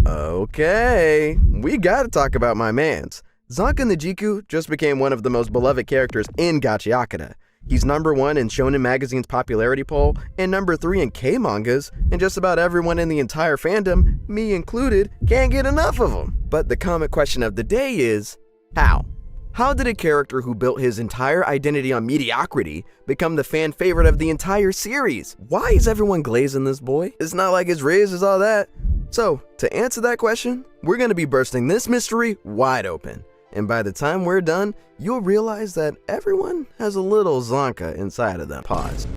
Okay, we gotta talk about my mans. Zankanajiku just became one of the most beloved characters in Gachiakuta. He's #1 in Shonen Magazine's popularity poll and #3 in K-mangas, and just about everyone in the entire fandom, me included, can't get enough of him. But the common question of the day is, how? How did a character who built his entire identity on mediocrity become the fan favorite of the entire series? Why is everyone glazing this boy? It's not like his raise is all that. So, to answer that question, we're going to be bursting this mystery wide open. And by the time we're done, you'll realize that everyone has a little Zanka inside of them. Pause.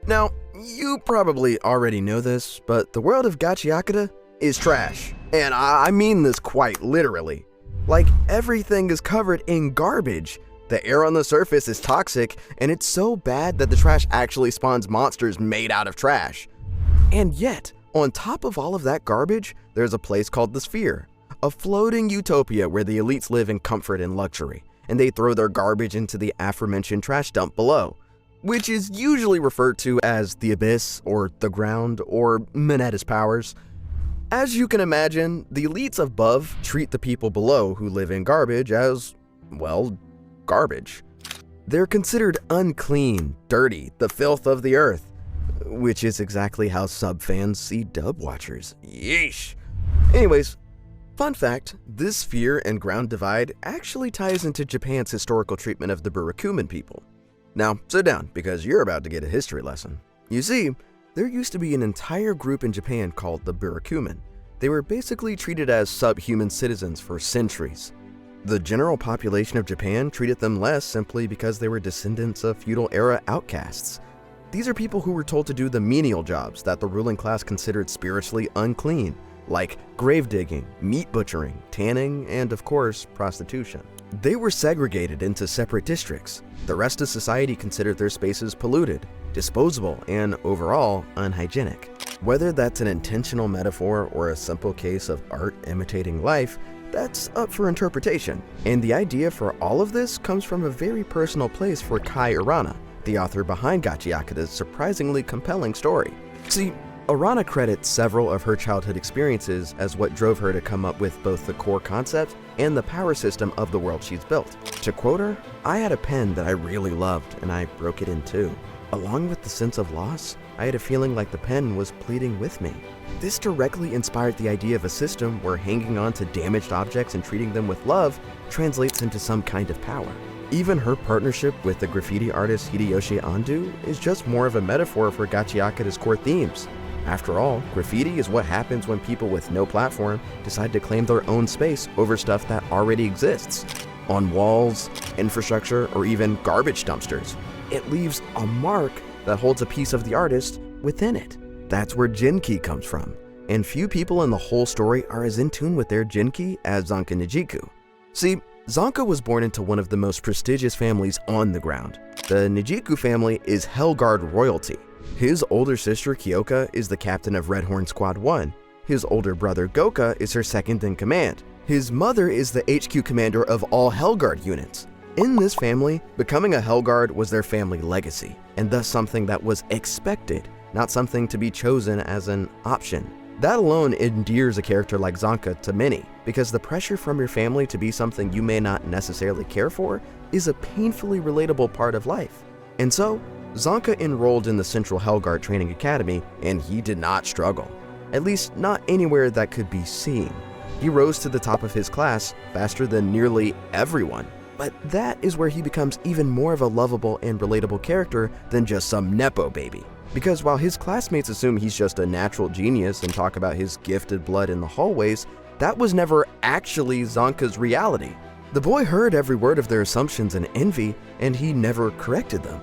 Now, you probably already know this, but the world of Gachiakuta is trash. And I mean this quite literally. Like, everything is covered in garbage. The air on the surface is toxic, and it's so bad that the trash actually spawns monsters made out of trash. And yet, on top of all of that garbage, there's a place called the Sphere. A floating utopia where the elites live in comfort and luxury, and they throw their garbage into the aforementioned trash dump below, which is usually referred to as the abyss, or the ground, or Mineta's powers. As you can imagine, the elites above treat the people below who live in garbage as, well, garbage. They're considered unclean, dirty, the filth of the earth, which is exactly how sub-fans see dub watchers. Yeesh. Anyways, fun fact, this sphere and ground divide actually ties into Japan's historical treatment of the Burakumin people. Now, sit down, because you're about to get a history lesson. You see, there used to be an entire group in Japan called the Burakumin. They were basically treated as subhuman citizens for centuries. The general population of Japan treated them less simply because they were descendants of feudal-era outcasts. These are people who were told to do the menial jobs that the ruling class considered spiritually unclean, like grave digging, meat butchering, tanning, and of course, prostitution. They were segregated into separate districts. The rest of society considered their spaces polluted, disposable, and overall unhygienic. Whether that's an intentional metaphor or a simple case of art imitating life, that's up for interpretation. And the idea for all of this comes from a very personal place for Kai Arana, the author behind Gachiakuta's surprisingly compelling story. See, Arana credits several of her childhood experiences as what drove her to come up with both the core concept and the power system of the world she's built. To quote her, "I had a pen that I really loved and I broke it in two. Along with the sense of loss, I had a feeling like the pen was pleading with me." This directly inspired the idea of a system where hanging on to damaged objects and treating them with love translates into some kind of power. Even her partnership with the graffiti artist Hideyoshi Ando is just more of a metaphor for Gachiakuta's core themes. After all, graffiti is what happens when people with no platform decide to claim their own space over stuff that already exists. On walls, infrastructure, or even garbage dumpsters. It leaves a mark that holds a piece of the artist within it. That's where Genki comes from, and few people in the whole story are as in tune with their Genki as Zankanajiku. See, Zanka was born into one of the most prestigious families on the ground. The Najiku family is Hellguard royalty. His older sister Kyoka is the captain of Red Horn Squad 1. His older brother Goka is her second in command. His mother is the HQ commander of all Hellguard units. In this family, becoming a Hellguard was their family legacy, and thus something that was expected, not something to be chosen as an option. That alone endears a character like Zanka to many, because the pressure from your family to be something you may not necessarily care for is a painfully relatable part of life. And so, Zanka enrolled in the Central Hellguard Training Academy, and he did not struggle. At least not anywhere that could be seen. He rose to the top of his class faster than nearly everyone. But that is where he becomes even more of a lovable and relatable character than just some nepo baby. Because while his classmates assume he's just a natural genius and talk about his gifted blood in the hallways, that was never actually Zanka's reality. The boy heard every word of their assumptions and envy, and he never corrected them,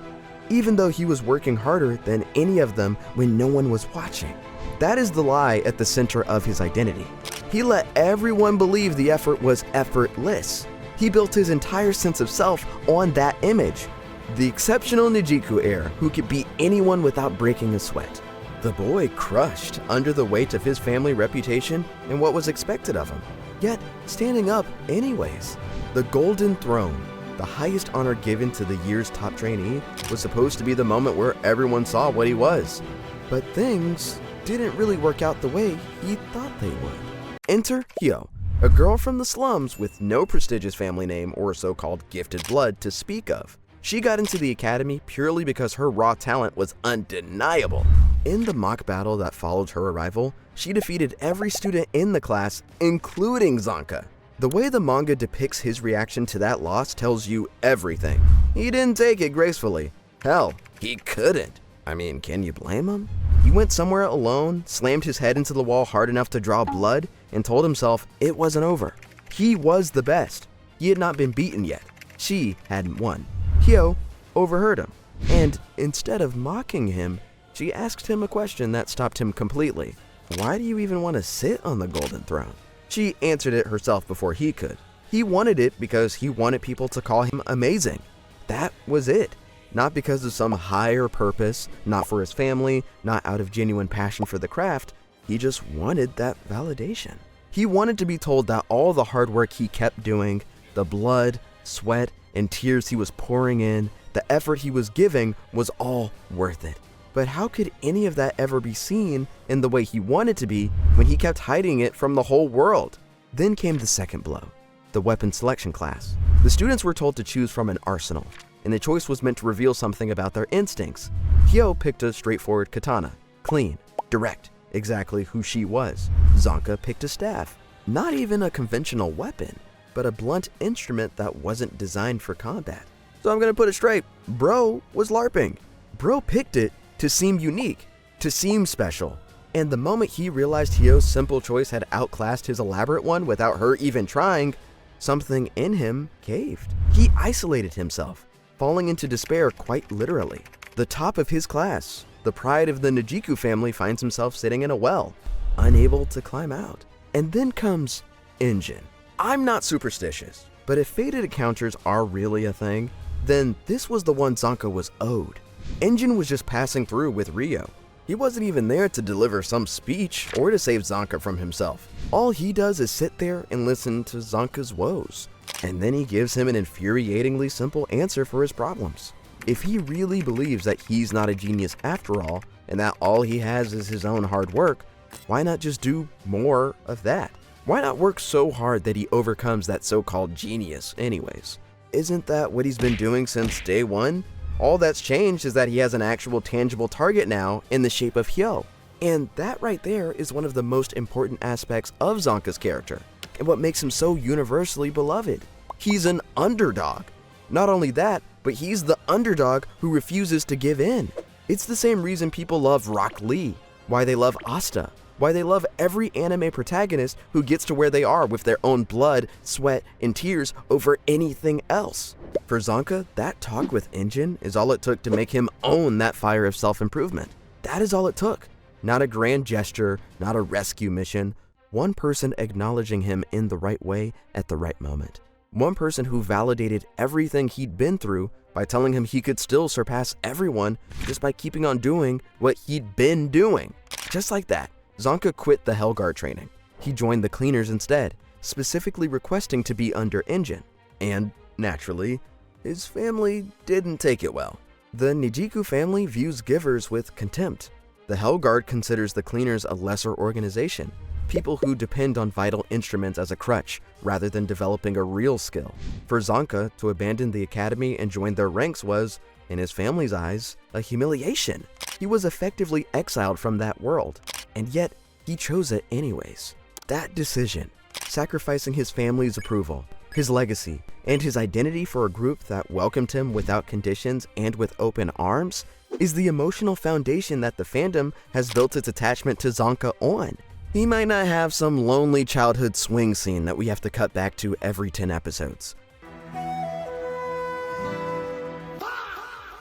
even though he was working harder than any of them when no one was watching. That is the lie at the center of his identity. He let everyone believe the effort was effortless. He built his entire sense of self on that image. The exceptional Najiku heir who could beat anyone without breaking a sweat. The boy crushed under the weight of his family reputation and what was expected of him, yet standing up anyways. The Golden Throne, the highest honor given to the year's top trainee, was supposed to be the moment where everyone saw what he was. But things didn't really work out the way he thought they would. Enter Hyo, a girl from the slums with no prestigious family name or so-called gifted blood to speak of. She got into the academy purely because her raw talent was undeniable. In the mock battle that followed her arrival, she defeated every student in the class, including Zanka. The way the manga depicts his reaction to that loss tells you everything. He didn't take it gracefully. Hell, he couldn't. I mean, can you blame him? He went somewhere alone, slammed his head into the wall hard enough to draw blood, and told himself it wasn't over. He was the best. He had not been beaten yet. She hadn't won. Hyo overheard him, and instead of mocking him, she asked him a question that stopped him completely. Why do you even want to sit on the golden throne? She answered it herself before he could. He wanted it because he wanted people to call him amazing. That was it. Not because of some higher purpose, not for his family, not out of genuine passion for the craft. He just wanted that validation. He wanted to be told that all the hard work he kept doing, the blood, sweat, and tears he was pouring in, the effort he was giving was all worth it. But how could any of that ever be seen in the way he wanted to be when he kept hiding it from the whole world? Then came the second blow, the weapon selection class. The students were told to choose from an arsenal, and the choice was meant to reveal something about their instincts. Hyo picked a straightforward katana, clean, direct, exactly who she was. Zanka picked a staff, not even a conventional weapon, but a blunt instrument that wasn't designed for combat. So I'm gonna put it straight, bro was LARPing. Bro picked it to seem unique, to seem special. And the moment he realized Hyo's simple choice had outclassed his elaborate one without her even trying, something in him caved. He isolated himself, falling into despair quite literally. The top of his class, the pride of the Najiku family, finds himself sitting in a well, unable to climb out. And then comes Engine. I'm not superstitious, but if fated encounters are really a thing, then this was the one Zanka was owed. Engine was just passing through with Ryo. He wasn't even there to deliver some speech or to save Zanka from himself. All he does is sit there and listen to Zanka's woes, and then he gives him an infuriatingly simple answer for his problems. If he really believes that he's not a genius after all, and that all he has is his own hard work, why not just do more of that? Why not work so hard that he overcomes that so-called genius anyways? Isn't that what he's been doing since day one? All that's changed is that he has an actual tangible target now in the shape of Hyo. And that right there is one of the most important aspects of Zanka's character, and what makes him so universally beloved. He's an underdog. Not only that, but he's the underdog who refuses to give in. It's the same reason people love Rock Lee, why they love Asta, why they love every anime protagonist who gets to where they are with their own blood, sweat, and tears over anything else. For Zanka, that talk with Engine is all it took to make him own that fire of self-improvement. That is all it took. Not a grand gesture, not a rescue mission. One person acknowledging him in the right way at the right moment. One person who validated everything he'd been through by telling him he could still surpass everyone just by keeping on doing what he'd been doing. Just like that, Zanka quit the Hellguard training. He joined the cleaners instead, specifically requesting to be under Engine. And, naturally, his family didn't take it well. The Najiku family views givers with contempt. The Hellguard considers the cleaners a lesser organization, people who depend on vital instruments as a crutch rather than developing a real skill. For Zanka, to abandon the academy and join their ranks was, in his family's eyes, a humiliation. He was effectively exiled from that world, and yet he chose it anyways. That decision, sacrificing his family's approval, his legacy, and his identity for a group that welcomed him without conditions and with open arms, is the emotional foundation that the fandom has built its attachment to Zanka on. He might not have some lonely childhood swing scene that we have to cut back to every 10 episodes.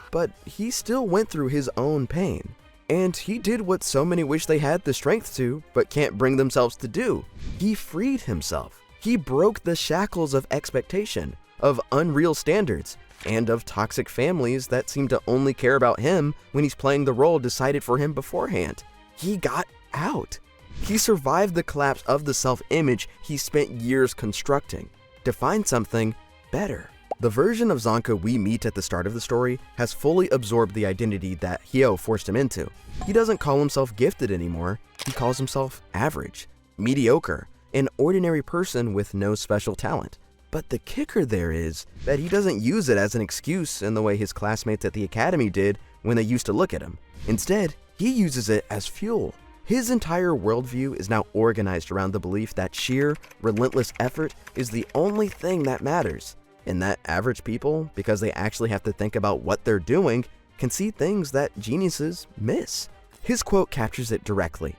But he still went through his own pain. And he did what so many wish they had the strength to, but can't bring themselves to do. He freed himself. He broke the shackles of expectation, of unreal standards, and of toxic families that seem to only care about him when he's playing the role decided for him beforehand. He got out. He survived the collapse of the self-image he spent years constructing to find something better. The version of Zanka we meet at the start of the story has fully absorbed the identity that Hyo forced him into. He doesn't call himself gifted anymore, he calls himself average, mediocre, an ordinary person with no special talent. But the kicker there is that he doesn't use it as an excuse in the way his classmates at the academy did when they used to look at him. Instead, he uses it as fuel. His entire worldview is now organized around the belief that sheer, relentless effort is the only thing that matters, and that average people, because they actually have to think about what they're doing, can see things that geniuses miss. His quote captures it directly.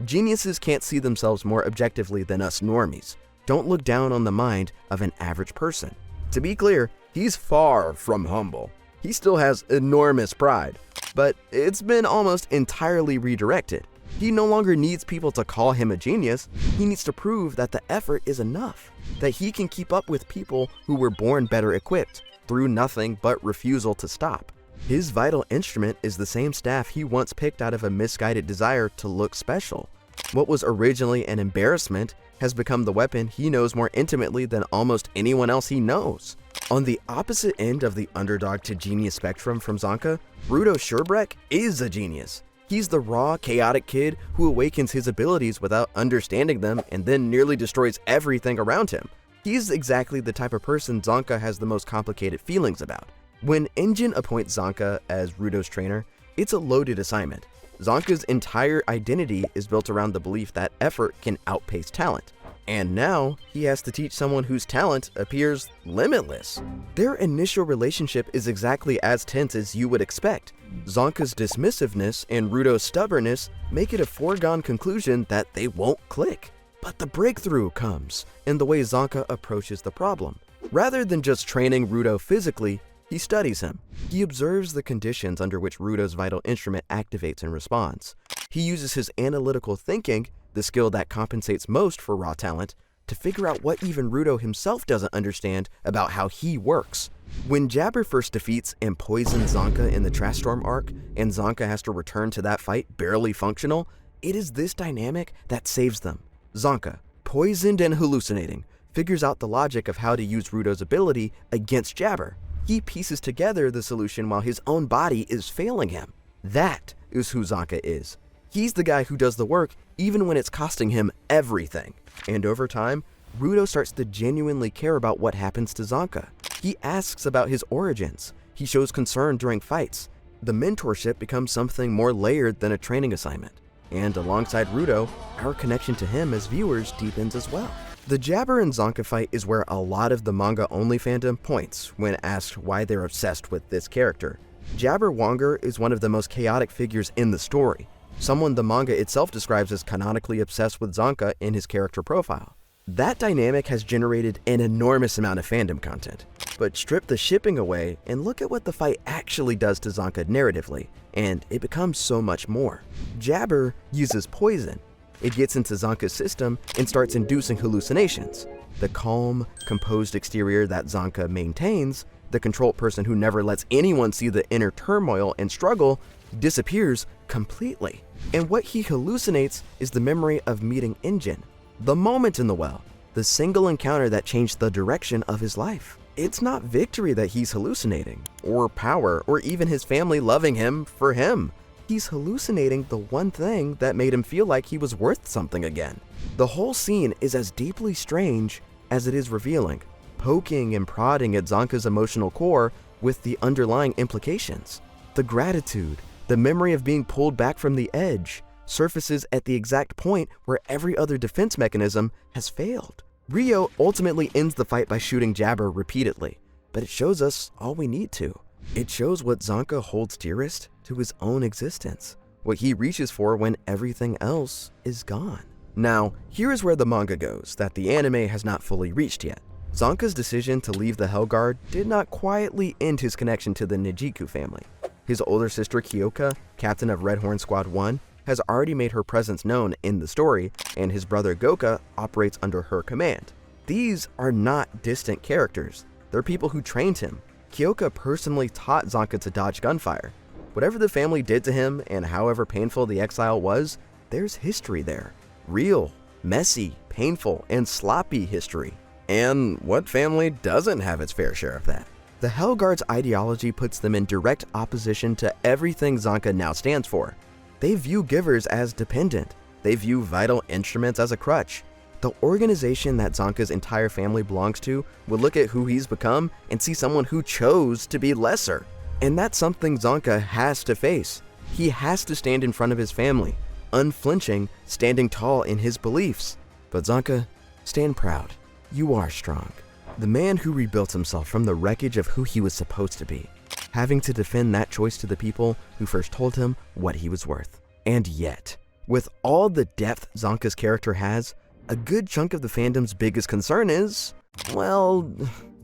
"Geniuses can't see themselves more objectively than us normies. Don't look down on the mind of an average person." To be clear, he's far from humble. He still has enormous pride, but it's been almost entirely redirected. He no longer needs people to call him a genius. He needs to prove that the effort is enough, that he can keep up with people who were born better equipped, through nothing but refusal to stop. His vital instrument is the same staff he once picked out of a misguided desire to look special. What was originally an embarrassment has become the weapon he knows more intimately than almost anyone else he knows. On the opposite end of the underdog to genius spectrum from Zanka, Rudo Sherbrek is a genius. He's the raw, chaotic kid who awakens his abilities without understanding them and then nearly destroys everything around him. He's exactly the type of person Zanka has the most complicated feelings about. When Engine appoints Zanka as Rudo's trainer, it's a loaded assignment. Zanka's entire identity is built around the belief that effort can outpace talent. And now, he has to teach someone whose talent appears limitless. Their initial relationship is exactly as tense as you would expect. Zanka's dismissiveness and Rudo's stubbornness make it a foregone conclusion that they won't click. But the breakthrough comes in the way Zanka approaches the problem. Rather than just training Rudo physically, he studies him. He observes the conditions under which Rudo's vital instrument activates and responds. He uses his analytical thinking, the skill that compensates most for raw talent, to figure out what even Rudo himself doesn't understand about how he works. When Jabber first defeats and poisons Zanka in the Trash Storm arc, and Zanka has to return to that fight barely functional, it is this dynamic that saves them. Zanka, poisoned and hallucinating, figures out the logic of how to use Rudo's ability against Jabber. He pieces together the solution while his own body is failing him. That is who Zanka is. He's the guy who does the work even when it's costing him everything. And over time, Rudo starts to genuinely care about what happens to Zanka. He asks about his origins. He shows concern during fights. The mentorship becomes something more layered than a training assignment. And alongside Rudo, our connection to him as viewers deepens as well. The Jabber and Zanka fight is where a lot of the manga-only fandom points when asked why they're obsessed with this character. Jabber Wonger is one of the most chaotic figures in the story, someone the manga itself describes as canonically obsessed with Zanka in his character profile. That dynamic has generated an enormous amount of fandom content, but strip the shipping away and look at what the fight actually does to Zanka narratively, and it becomes so much more. Jabber uses poison. It gets into Zanka's system and starts inducing hallucinations. The calm, composed exterior that Zanka maintains, the controlled person who never lets anyone see the inner turmoil and struggle, disappears completely. And what he hallucinates is the memory of meeting Engine, the moment in the well, the single encounter that changed the direction of his life. It's not victory that he's hallucinating, or power, or even his family loving him for him. He's hallucinating the one thing that made him feel like he was worth something again. The whole scene is as deeply strange as it is revealing, poking and prodding at Zanka's emotional core with the underlying implications. The gratitude, the memory of being pulled back from the edge, surfaces at the exact point where every other defense mechanism has failed. Ryo ultimately ends the fight by shooting Jabber repeatedly, but it shows us all we need to. It shows what Zanka holds dearest to his own existence, what he reaches for when everything else is gone. Now, here is where the manga goes that the anime has not fully reached yet. Zanka's decision to leave the Hellguard did not quietly end his connection to the Najiku family. His older sister Kyoka, captain of Red Horn Squad 1, has already made her presence known in the story, and his brother Goka operates under her command. These are not distant characters. They're people who trained him. Kyoka personally taught Zanka to dodge gunfire. Whatever the family did to him and however painful the exile was, there's history there. Real, messy, painful, and sloppy history. And what family doesn't have its fair share of that? The Hellguard's ideology puts them in direct opposition to everything Zanka now stands for. They view givers as dependent. They view vital instruments as a crutch. The organization that Zanka's entire family belongs to would look at who he's become and see someone who chose to be lesser. And that's something Zanka has to face. He has to stand in front of his family, unflinching, standing tall in his beliefs. But Zanka, stand proud. You are strong. The man who rebuilt himself from the wreckage of who he was supposed to be, having to defend that choice to the people who first told him what he was worth. And yet, with all the depth Zanka's character has, a good chunk of the fandom's biggest concern is, well,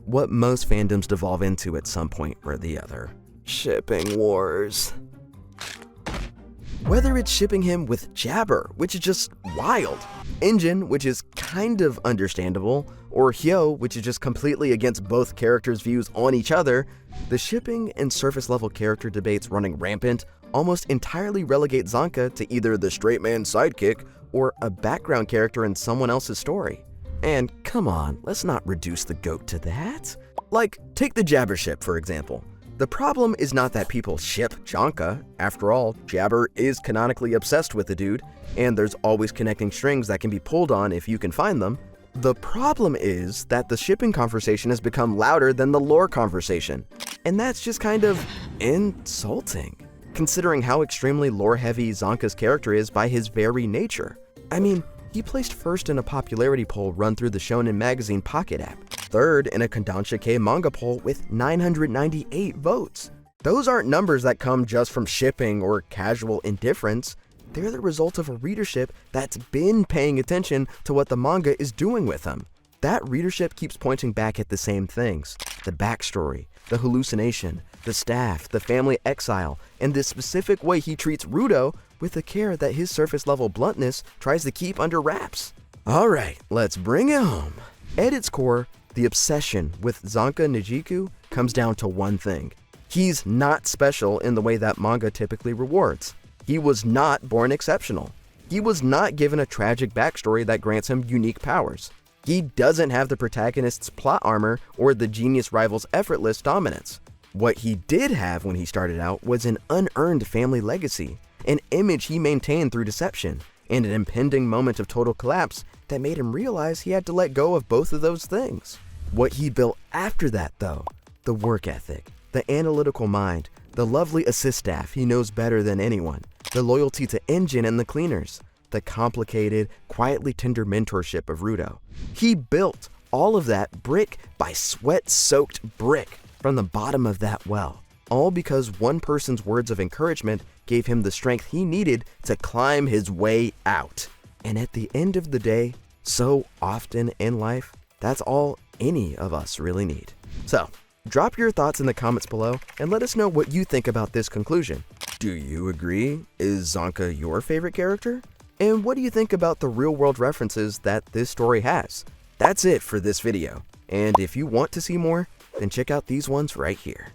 what most fandoms devolve into at some point or the other. Shipping wars. Whether it's shipping him with Jabber, which is just wild, Engine, which is kind of understandable, or Hyo, which is just completely against both characters' views on each other, the shipping and surface level character debates running rampant almost entirely relegate Zanka to either the straight man sidekick or a background character in someone else's story. And come on, let's not reduce the GOAT to that. Like, take the Jabber ship, for example. The problem is not that people ship Zanka. After all, Jabber is canonically obsessed with the dude, and there's always connecting strings that can be pulled on if you can find them. The problem is that the shipping conversation has become louder than the lore conversation, and that's just kind of insulting, considering how extremely lore-heavy Zanka's character is by his very nature. I mean, he placed first in a popularity poll run through the shonen magazine Pocket app, third in a Kodansha manga poll with 998 votes. Those aren't numbers that come just from shipping or casual indifference. They're the result of a readership that's been paying attention to what the manga is doing with him. That readership keeps pointing back at the same things: the backstory, the hallucination, the staff, the family exile, and the specific way he treats Rudo with the care that his surface level bluntness tries to keep under wraps. Alright, let's bring it home. At its core, the obsession with Zankanajiku comes down to one thing. He's not special in the way that manga typically rewards. He was not born exceptional. He was not given a tragic backstory that grants him unique powers. He doesn't have the protagonist's plot armor or the genius rival's effortless dominance. What he did have when he started out was an unearned family legacy, an image he maintained through deception, and an impending moment of total collapse that made him realize he had to let go of both of those things. What he built after that, though, the work ethic, the analytical mind, the lovely assist staff he knows better than anyone, the loyalty to Engine and the cleaners, the complicated, quietly tender mentorship of Rudo. He built all of that brick by sweat-soaked brick from the bottom of that well, all because one person's words of encouragement gave him the strength he needed to climb his way out. And at the end of the day, so often in life, that's all any of us really need. So, drop your thoughts in the comments below and let us know what you think about this conclusion. Do you agree? Is Zanka your favorite character? And what do you think about the real-world references that this story has? That's it for this video. And if you want to see more, then check out these ones right here.